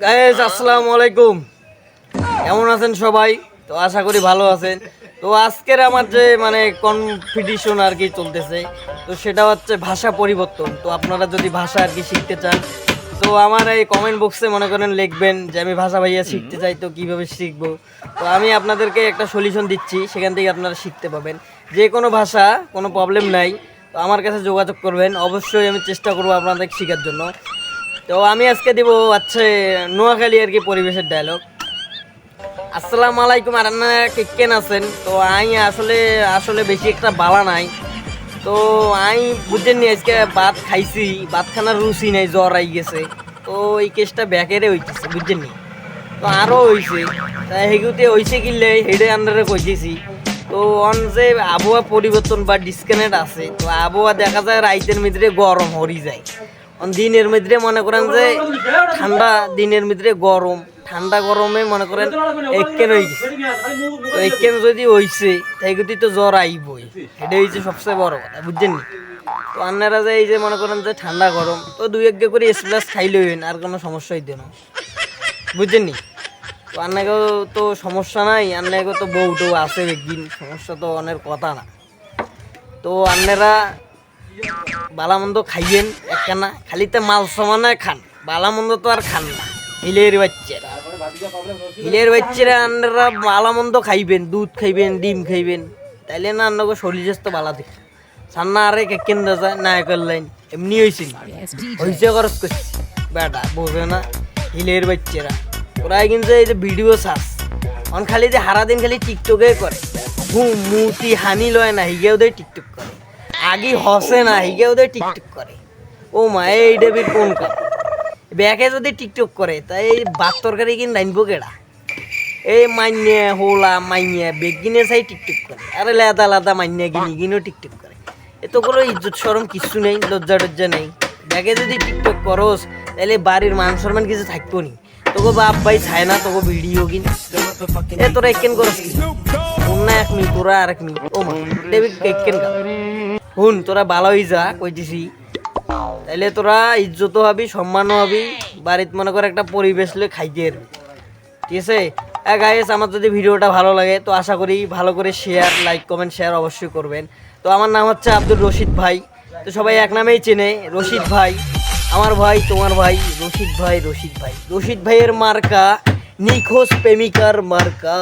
Guys আসসালামু আলাইকুম, কেমন আছেন সবাই? তো আশা করি ভালো আছেন। তো আজকের আমার যে কম্পিটিশন আর কি চলতেছে, তো সেটা হচ্ছে ভাষা পরিবর্তন। তো আপনারা যদি ভাষা আর কি শিখতে চান, তো আমার এই কমেন্ট বক্সে মনে করেন লিখবেন যে আমি ভাষা ভাইয়া শিখতে চাই, তো কীভাবে শিখবো। তো আমি আপনাদেরকে একটা সলিউশন দিচ্ছি, সেখান থেকে আপনারা শিখতে পাবেন যে কোনো ভাষা, কোনো প্রবলেম নাই। তো আমার কাছে যোগাযোগ করবেন, অবশ্যই আমি চেষ্টা করবো আপনাদের শেখার জন্য। তো আমি আজকে দিব হচ্ছে নোয়াখালী আর কি পরিবেশের ডায়লগ। আসসালামু আলাইকুম, আর আপনারা কেন আছেন? তো আই আসলে আসলে বেশি একটা বালা নাই। তো আই বুঝছেন নি, আজকে ভাত খাইছি, ভাত খানার রুচি নাই, জ্বর আই গেছে। তো এই কেসটা ব্যাকেরে হইতেছে, বুঝছেন নি। তো আরও হইছে, তাই হেগুতে হইছে কিনলে হেডে আন্ডারে কইতেছি। তো অন যে আবহাওয়া পরিবর্তন বা ডিসকানেক্ট আছে, তো আবহাওয়া দেখা যায় রাইতের ভিতরে গরম হরি যায়, দিনের মধ্যে মনে করেন যে ঠান্ডা, দিনের মধ্যে গরম, ঠান্ডা গরমে মনে করেন এককেন হয়ে গেছে। তো এককেন যদি হইছে তাই গতি তো জ্বর আইবই, এটা হচ্ছে সবচেয়ে বড় কথা, বুঝছেন নি। তো আপনারা যে এই যে মনে করেন যে ঠান্ডা গরম, তো দুই এক করে এসপ্লাস খাইলে হইন, আর কোনো সমস্যা হইতে না, বুঝছেন নি। তো আপনাকেও তো সমস্যা নাই, আপনাকেও তো বউ টৌ আছে একদিন, সমস্যা তো অনেক কথা না। তো আপনারা বালামন্দ খাইয়েন একখানা, খালিতে মাল সমানে খান, বালামন্দ তো আর খান না। হিলের বাচ্চারা, হিলের বাচ্চারা আপনারা বালামন্দ খাইবেন, দুধ খাইবেন, ডিম খাইবেন, তাইলে না আপনাকে শরীর স্বাস্থ্য বালা দেখে। সান্না আরে কেন যায় না করলেন, এমনি হয়েছে হয়েছে খরচ করছি বেটা, বোঝে না হিলের বাচ্চারা। ওরা কিন্তু এই যে ভিডিও সার্চ অন খালি যে সারাদিন খালি টিকটকে করে, মুতি হানি লয় না, হিগেও দেয় টিকটক করে, আগে হসে না, হিগেও দেয় টিকটক করে। ও মা, এই ডেবির কোন কাম ব্যাকে যদি টিকটক করে, তাই এই ভাত তরকারি কিন রাইনবো কেডা? এই মাইনে হোলা মাইনে বেগিনে চাই টিকটক করে, আরে লাদা লাদা মাইনে গিনি গিনেও টিকটক করে। এ তো কোনো ইজ্জত শরম কিছু নেই, লজ্জা টজ্জা নেই। ব্যাগে যদি টিকটক করস, তাহলে বাড়ির মান সম্মান কিছু থাকবো নি। তোকে বাপ ভাই ছায় না তোকে ভিডিও কিন, এ তোরা একেন করস কি? না এক মিনিট, তোরা আর এক মিনিট। ও মা, ডেবিট কেন হুন, তোরা ভালোই যা কইতেছি, তাইলে তোরা ইজ্জতও হবি, সম্মানও হবি, বাড়িতে মনে করে একটা পরিবেশ লয়ে খাইতে পারবি, ঠিক আছে? গাইস, আমার যদি ভিডিওটা ভালো লাগে, তো আশা করি ভালো করে শেয়ার, লাইক, কমেন্ট, শেয়ার অবশ্যই করবেন। তো আমার নাম হচ্ছে আব্দুল রশিদ ভাই, তো সবাই এক নামেই চেনে, রশিদ ভাই। আমার ভাই, তোমার ভাই, রশিদ ভাই, রশিদ ভাই, রশিদ ভাইয়ের মার্কা নিখোঁজ প্রেমিকার মার্কা।